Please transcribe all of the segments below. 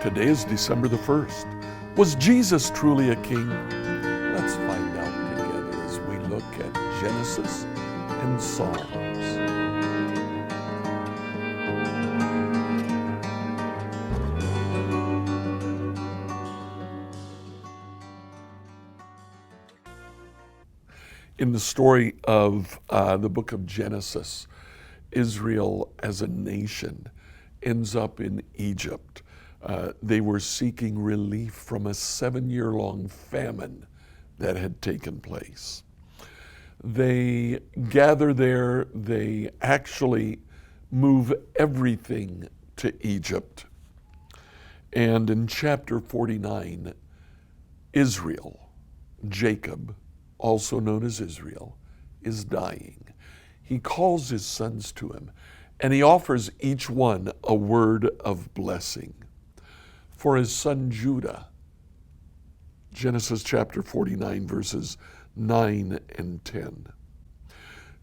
Today is December the 1st. Was Jesus truly a king? Let's find out together as we look at Genesis and Psalms. In the story of the book of Genesis, Israel as a nation ends up in Egypt. They were seeking relief from a 7-year-long famine that had taken place. They gather there, they actually move everything to Egypt. And in chapter 49, Israel, Jacob, also known as Israel, is dying. He calls his sons to him, and he offers each one a word of blessing. For his son Judah, Genesis chapter 49, verses 9 and 10.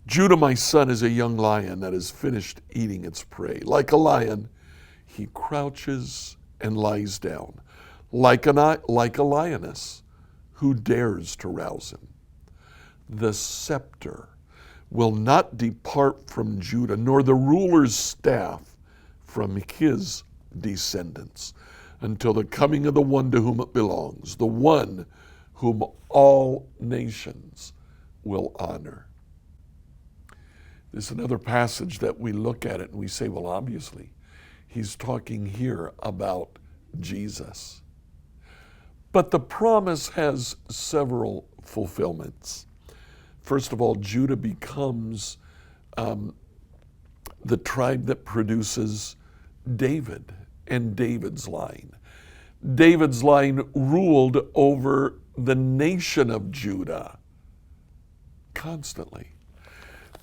Judah, my son, is a young lion that has finished eating its prey. Like a lion, he crouches and lies down. Like a lioness, who dares to rouse him? The scepter will not depart from Judah, nor the ruler's staff from his descendants, until the coming of the one to whom it belongs, the one whom all nations will honor. There's another passage that we look at it and we say, well, obviously, he's talking here about Jesus. But the promise has several fulfillments. First of all, Judah becomes the tribe that produces David and David's line. David's line ruled over the nation of Judah constantly.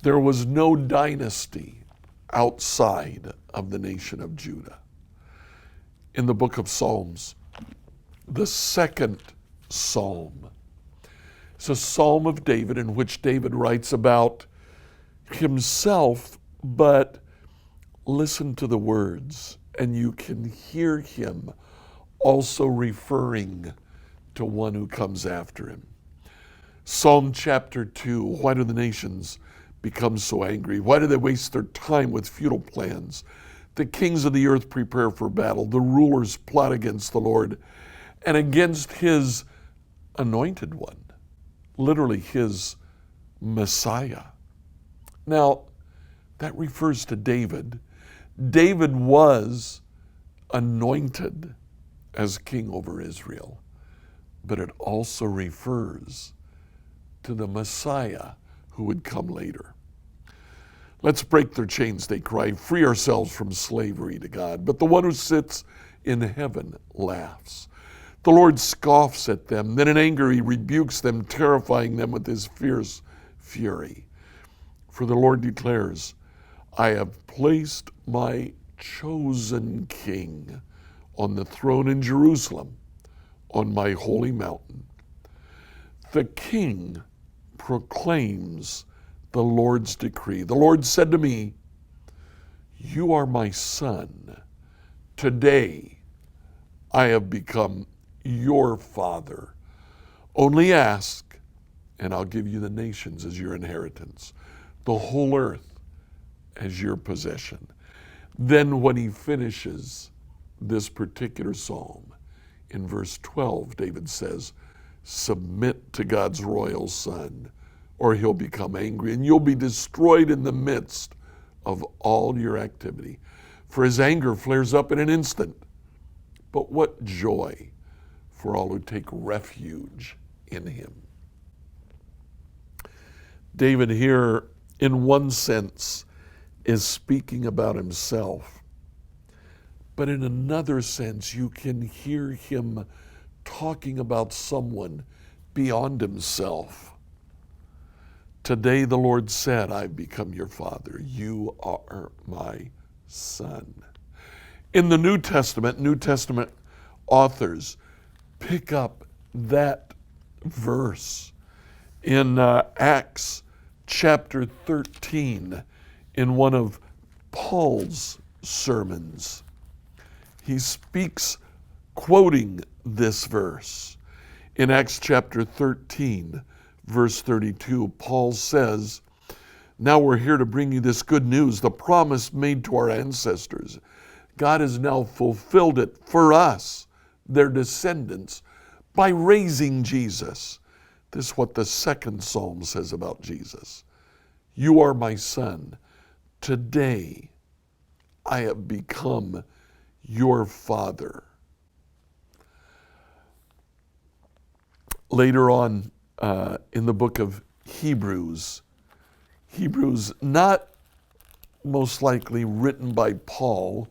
There was no dynasty outside of the nation of Judah. In the book of Psalms, the second psalm, it's a psalm of David in which David writes about himself, but listen to the words, and you can hear him also referring to one who comes after him. Psalm chapter 2, why do the nations become so angry? Why do they waste their time with futile plans? The kings of the earth prepare for battle. The rulers plot against the Lord and against his anointed one. Literally his Messiah. Now, that refers to David. David was anointed as king over Israel, but it also refers to the Messiah who would come later. Let's break their chains, they cry, free ourselves from slavery to God. But the one who sits in heaven laughs. The Lord scoffs at them. Then in anger he rebukes them, terrifying them with his fierce fury. For the Lord declares, I have placed my chosen king on the throne in Jerusalem, on my holy mountain. The king proclaims the Lord's decree. The Lord said to me, you are my son. Today I have become your father. Only ask, and I'll give you the nations as your inheritance, the whole earth as your possession. Then when he finishes this particular psalm, in verse 12, David says, submit to God's royal son, or he'll become angry, and you'll be destroyed in the midst of all your activity. For his anger flares up in an instant. But what joy for all who take refuge in him. David here, in one sense, is speaking about himself. But in another sense, you can hear him talking about someone beyond himself. Today the Lord said, I've become your father. You are my son. In the New Testament authors pick up that verse in Acts chapter 13 in one of Paul's sermons. He speaks quoting this verse. In Acts chapter 13, verse 32, Paul says, "Now we're here to bring you this good news, the promise made to our ancestors. God has now fulfilled it for us, their descendants, by raising Jesus." This is what the second psalm says about Jesus. "You are my son. Today I have become your father." Later on in the book of Hebrews not most likely written by Paul,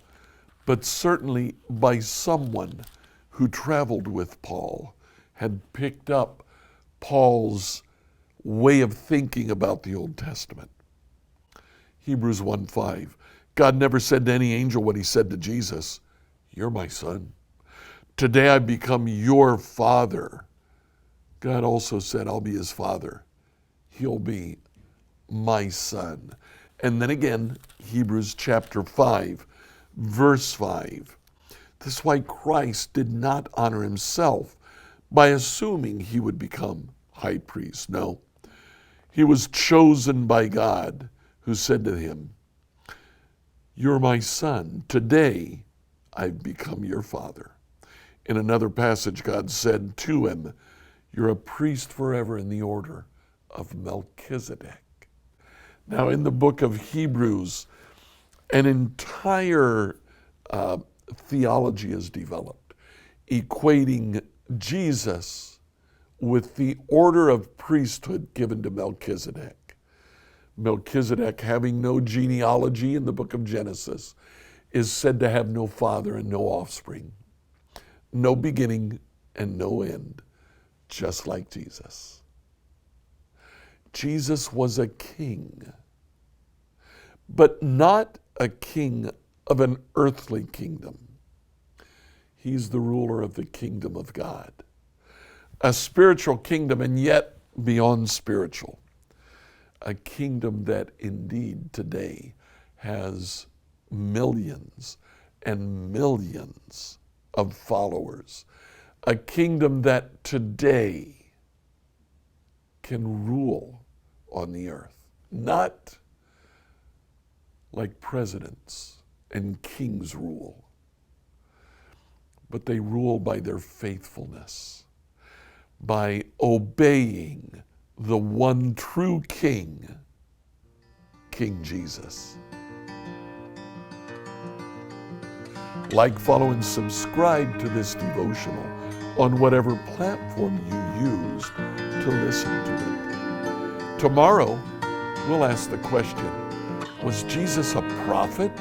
but certainly by someone who traveled with Paul, had picked up Paul's way of thinking about the Old Testament. Hebrews 1:5, God never said to any angel what he said to Jesus, "You're my son. Today I become your father." God also said, "I'll be his father. He'll be my son." And then again, Hebrews chapter 5, verse 5. This is why Christ did not honor himself by assuming he would become high priest. No, he was chosen by God, who said to him, "You're my son. Today I've become your father." In another passage, God said to him, "You're a priest forever in the order of Melchizedek." Now, in the book of Hebrews, an entire theology is developed, equating Jesus with the order of priesthood given to Melchizedek. Melchizedek, having no genealogy in the book of Genesis, is said to have no father and no offspring, no beginning and no end, just like Jesus. Jesus was a king, but not a king of an earthly kingdom. He's the ruler of the kingdom of God, a spiritual kingdom, and yet beyond spiritual, a kingdom that indeed today has millions and millions of followers, a kingdom that today can rule on the earth, not like presidents and kings rule, but they rule by their faithfulness, by obeying the one true King, King Jesus. Like, follow, and subscribe to this devotional on whatever platform you use to listen to it. Tomorrow, we'll ask the question, was Jesus a prophet